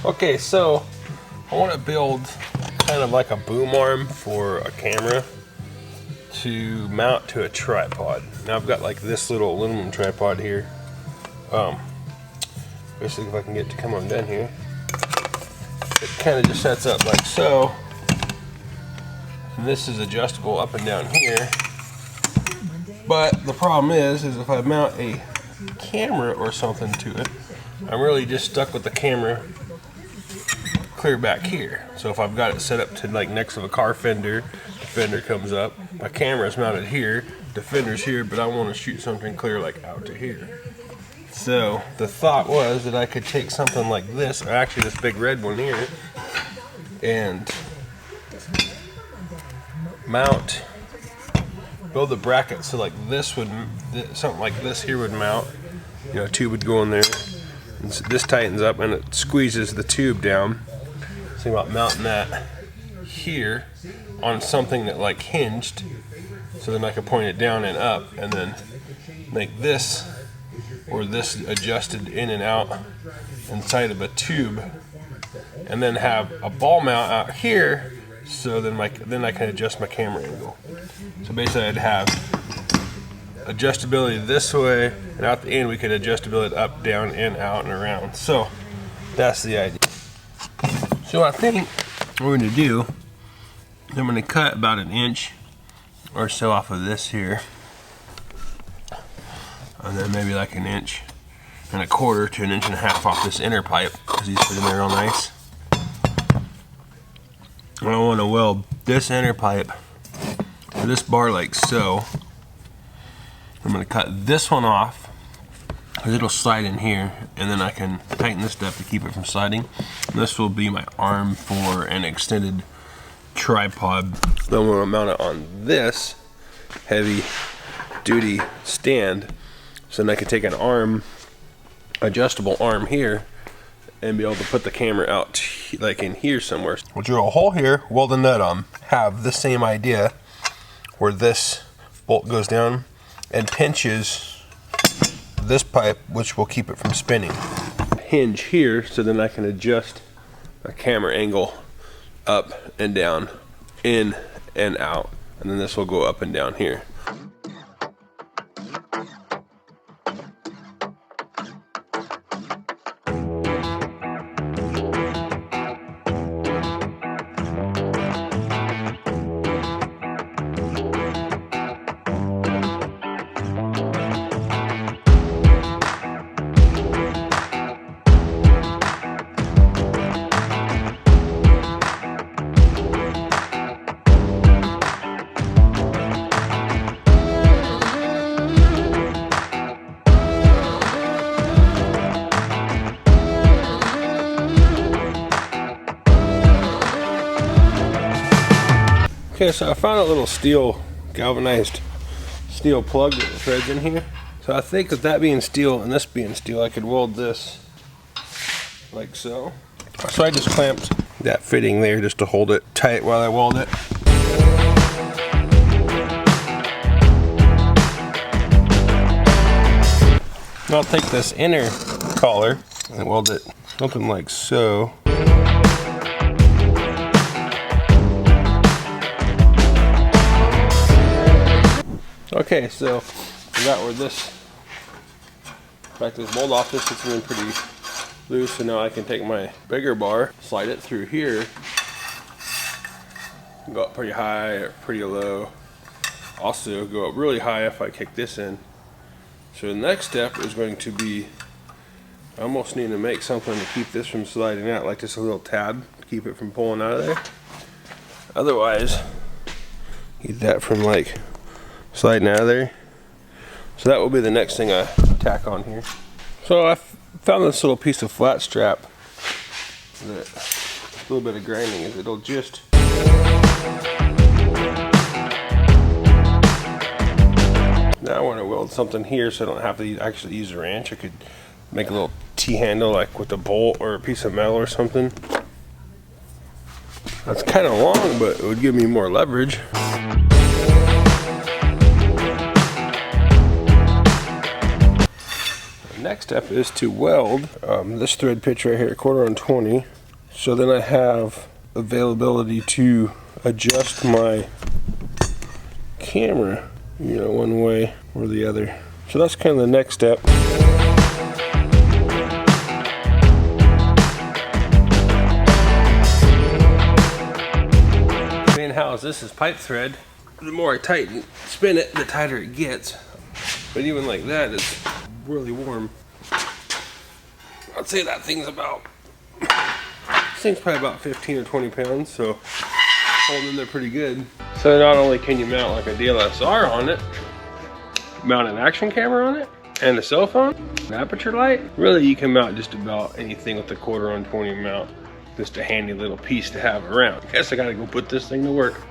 Okay, so I want to build kind of like a boom arm for a camera to mount to a tripod. Now I've got like this little aluminum tripod here. Basically, if I can get it to come on down here, it kind of just sets up like so. And this is adjustable up and down here. But the problem is if I mount a camera or something to it, I'm really just stuck with the camera clear back here. So if I've got it set up to like next to a car fender, the fender comes up, my camera's mounted here, the fender's here, but I want to shoot something clear like out to here. So the thought was that I could take something like this, or actually this big red one here, and build the bracket so like this would, something like this here would mount. You know, a tube would go in there, and so this tightens up and it squeezes the tube down. Think about mounting that here on something that like hinged, so then I could point it down and up, and then make this or this adjusted in and out inside of a tube, and then have a ball mount out here, so then I can adjust my camera angle. So basically I'd have adjustability this way, and out the end we could adjustability up, down, in, out, and around. So that's the idea. So I think what we're going to do is I'm going to cut about 1 inch or so off of this here, and then maybe like 1.25 inches to 1.5 inches off this inner pipe, because these fit in there real nice. And I want to weld this inner pipe to this bar like so. I'm going to cut this one off, because it'll slide in here, and then I can tighten this up to keep it from sliding. And this will be my arm for an extended tripod. Then I'm going to mount it on this heavy duty stand, so then I can take an arm, adjustable arm here, and be able to put the camera out like in here somewhere. We'll drill a hole here, weld a nut on, have the same idea where this bolt goes down and pinches this pipe, which will keep it from spinning. Hinge here, so then I can adjust a camera angle up and down, in and out, and then this will go up and down here. Okay, so I found a little steel, galvanized steel plug that threads in here. So I think with that being steel and this being steel, I could weld this like so. So I just clamped that fitting there just to hold it tight while I weld it. And I'll take this inner collar and weld it something like so. Okay, so I got where this, back this bolt off, this sits in pretty loose, so now I can take my bigger bar, slide it through here, go up pretty high or pretty low. Also go up really high if I kick this in. So the next step is going to be, I almost need to make something to keep this from sliding out, like just a little tab to keep it from pulling out of there. Otherwise, keep that from like sliding out of there. So that will be the next thing I tack on here. So I found this little piece of flat strap that a little bit of grinding is it'll just now I want to weld something here so I don't have to actually use a wrench. I could make a little T-handle like with a bolt or a piece of metal or something. That's kind of long, but it would give me more leverage. next step is to weld this thread pitch right here, 1/4 on 20. So then I have availability to adjust my camera, you know, one way or the other. So that's kind of the next step. Main house, this is pipe thread. The more I spin it, the tighter it gets. But even like that, it's really warm. I'd say that thing's probably about 15 or 20 pounds, so holding in there pretty good. So not only can you mount like a DSLR on it, mount an action camera on it, and a cell phone, an aperture light. Really, you can mount just about anything with the 1/4 on 20 mount. Just a handy little piece to have around. Guess I gotta go put this thing to work.